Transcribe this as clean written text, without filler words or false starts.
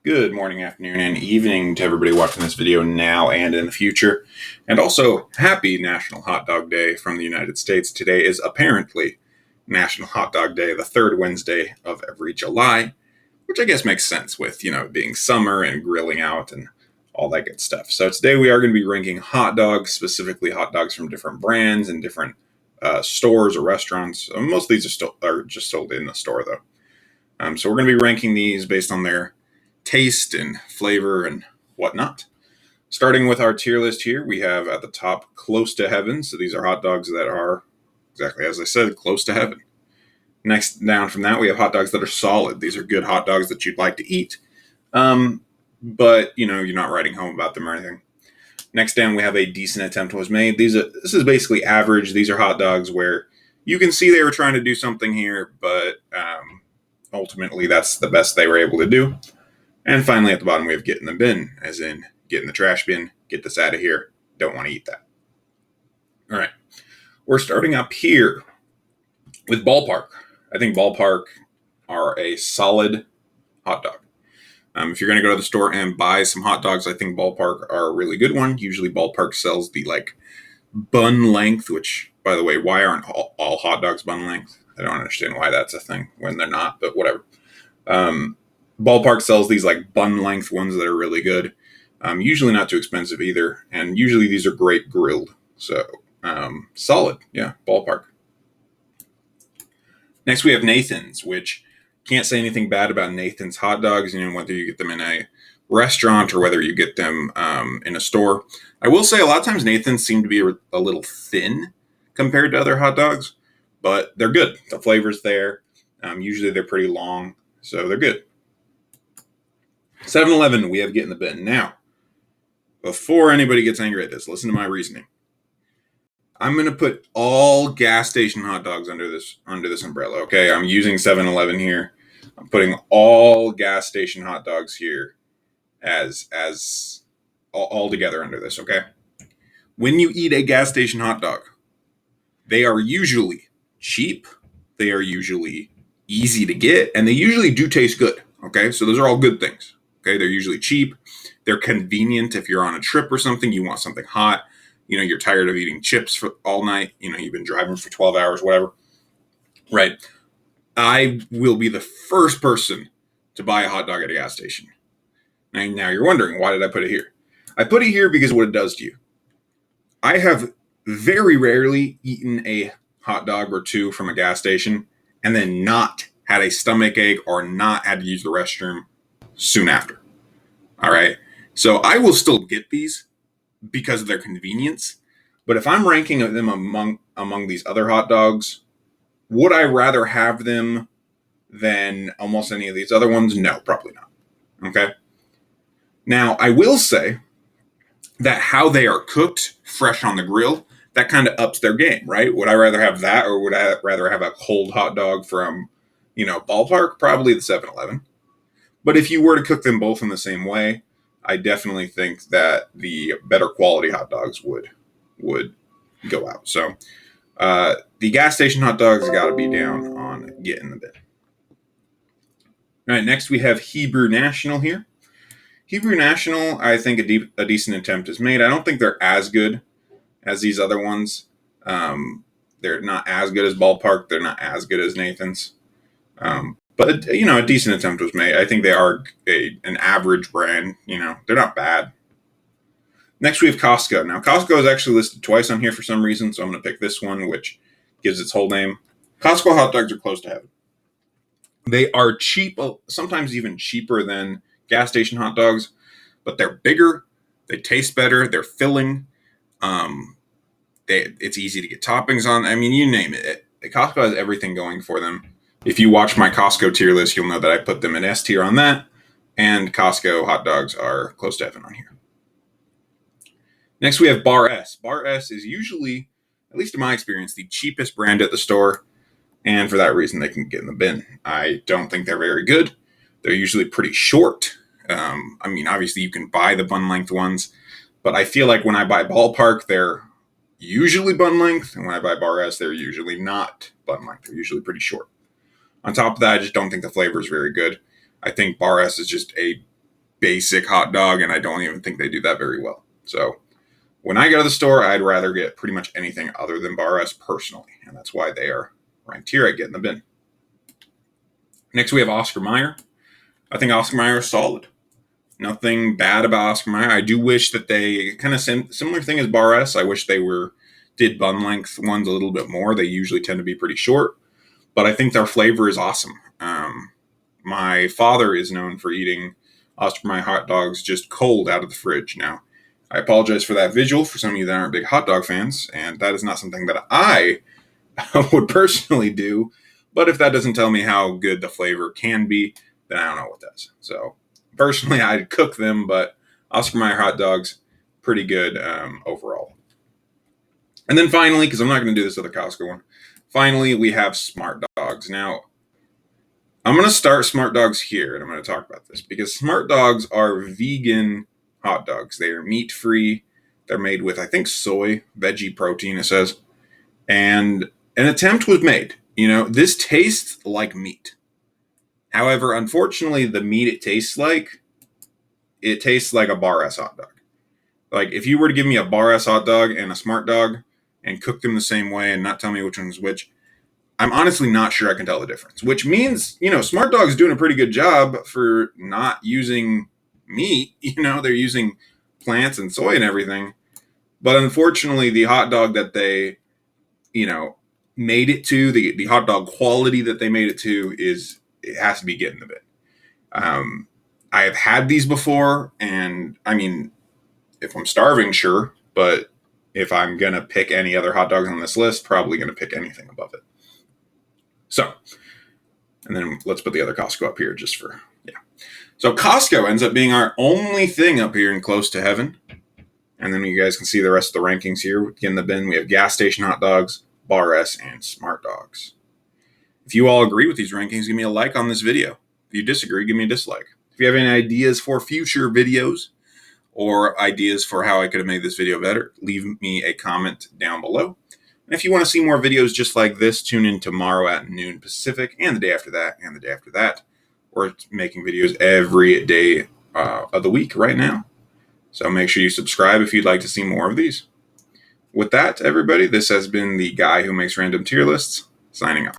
Good morning, afternoon, and evening to everybody watching this video now and in the future. And also, happy National Hot Dog Day from the United States. Today is apparently National Hot Dog Day, the third Wednesday of every July, which I guess makes sense with, being summer and grilling out and all that good stuff. So today we are going to be ranking hot dogs, specifically hot dogs from different brands and different stores or restaurants. Most of these are just sold in the store, though. So we're going to be ranking these based on their taste and flavor and whatnot. Starting with our tier list here, we have at the top Close to Heaven. So these are hot dogs that are, exactly as I said, close to heaven. Next down from that, we have hot dogs that are solid. These are good hot dogs that you'd like to eat, but you're not writing home about them or anything. Next down, we have A Decent Attempt Was Made. This is basically average. These are hot dogs where you can see they were trying to do something here, but ultimately that's the best they were able to do. And finally, at the bottom, we have Get in the Bin, as in get in the trash bin, get this out of here, don't want to eat that. All right, we're starting up here with Ballpark. I think Ballpark are a solid hot dog. If you're going to go to the store and buy some hot dogs, I think Ballpark are a really good one. Usually Ballpark sells the bun length, which, by the way, why aren't all hot dogs bun length? I don't understand why that's a thing when they're not, but whatever. Ballpark sells these bun length ones that are really good. Usually not too expensive either. And usually these are great grilled. So solid. Yeah, Ballpark. Next we have Nathan's, which can't say anything bad about Nathan's hot dogs, whether you get them in a restaurant or whether you get them in a store. I will say a lot of times Nathan's seem to be a little thin compared to other hot dogs, but they're good. The flavor's there. Usually they're pretty long, so they're good. 7-Eleven, we have Get in the Bin. Now, before anybody gets angry at this, listen to my reasoning. I'm going to put all gas station hot dogs under this umbrella, okay? I'm using 7-Eleven here. I'm putting all gas station hot dogs here as all together under this, okay? When you eat a gas station hot dog, they are usually cheap, they are usually easy to get, and they usually do taste good, okay? So those are all good things. Okay, they're usually cheap. They're convenient if you're on a trip or something. You want something hot. You're tired of eating chips for all night. You've been driving for 12 hours, whatever. Right. I will be the first person to buy a hot dog at a gas station. Now you're wondering, why did I put it here? I put it here because of what it does to you. I have very rarely eaten a hot dog or two from a gas station and then not had a stomach ache or not had to use the restroom soon after. All right. So I will still get these because of their convenience. But if I'm ranking them among these other hot dogs, would I rather have them than almost any of these other ones? No, probably not. Okay. Now, I will say that how they are cooked fresh on the grill, that kind of ups their game, right? Would I rather have that, or would I rather have a cold hot dog from, Ballpark? Probably the 7-Eleven. But if you were to cook them both in the same way, I definitely think that the better quality hot dogs would go out. So the gas station hot dogs got to be down on Get in the Bin. All right, next we have Hebrew National here. Hebrew National, I think a decent attempt is made. I don't think they're as good as these other ones. They're not as good as Ballpark. They're not as good as Nathan's. But, a decent attempt was made. I think they are an average brand. They're not bad. Next, we have Costco. Now, Costco is actually listed twice on here for some reason, so I'm going to pick this one, which gives its whole name. Costco hot dogs are close to heaven. They are cheap, sometimes even cheaper than gas station hot dogs, but they're bigger, they taste better, they're filling. It's easy to get toppings on. I mean, you name it. Costco has everything going for them. If you watch my Costco tier list, you'll know that I put them in S tier on that, and Costco hot dogs are close to heaven on here. Next, we have Bar S. Bar S is usually, at least in my experience, the cheapest brand at the store, and for that reason, they can get in the bin. I don't think they're very good. They're usually pretty short. Obviously, you can buy the bun length ones, but I feel like when I buy Ballpark, they're usually bun length, and when I buy Bar S, they're usually not bun length. They're usually pretty short. On top of that, I just don't think the flavor is very good. I think Bar S is just a basic hot dog, and I don't even think they do that very well. So when I go to the store, I'd rather get pretty much anything other than Bar S personally, and that's why they are ranked here at Get in the Bin. Next, we have Oscar Mayer. I think Oscar Mayer is solid. Nothing bad about Oscar Mayer. I do wish that they kind of similar thing as Bar S. I wish they did bun length ones a little bit more. They usually tend to be pretty short, but I think their flavor is awesome. My father is known for eating Oscar Mayer hot dogs just cold out of the fridge. Now, I apologize for that visual for some of you that aren't big hot dog fans, and that is not something that I would personally do. But if that doesn't tell me how good the flavor can be, then I don't know what does. So personally, I'd cook them, but Oscar Mayer hot dogs, pretty good overall. And then finally, because I'm not going to do this other Costco one, finally we have Smart Dogs. Now, I'm going to start Smart Dogs here, and I'm going to talk about this because Smart Dogs are vegan hot dogs. They are meat-free. They're made with, I think, soy, veggie protein, it says. And an attempt was made. This tastes like meat. However, unfortunately, the meat it tastes like a Bar S hot dog. Like, if you were to give me a Bar S hot dog and a Smart Dog and cook them the same way and not tell me which one's which, I'm honestly not sure I can tell the difference. Which means, Smart Dog's doing a pretty good job for not using meat. They're using plants and soy and everything. But unfortunately, the hot dog that they, made it to, the hot dog quality that they made it to it has to be Get in the Bin. I have had these before, and I mean, if I'm starving, sure, but if I'm going to pick any other hot dogs on this list, probably going to pick anything above it. So, and then let's put the other Costco up here just for, yeah. So Costco ends up being our only thing up here in Close to Heaven. And then you guys can see the rest of the rankings here. Get in the Bin, we have gas station hot dogs, Bar S, and Smart Dogs. If you all agree with these rankings, give me a like on this video. If you disagree, give me a dislike. If you have any ideas for future videos or ideas for how I could have made this video better, leave me a comment down below. And if you want to see more videos just like this, tune in tomorrow at noon Pacific, and the day after that, and the day after that. We're making videos every day of the week right now. So make sure you subscribe if you'd like to see more of these. With that, everybody, this has been the guy who makes random tier lists, signing off.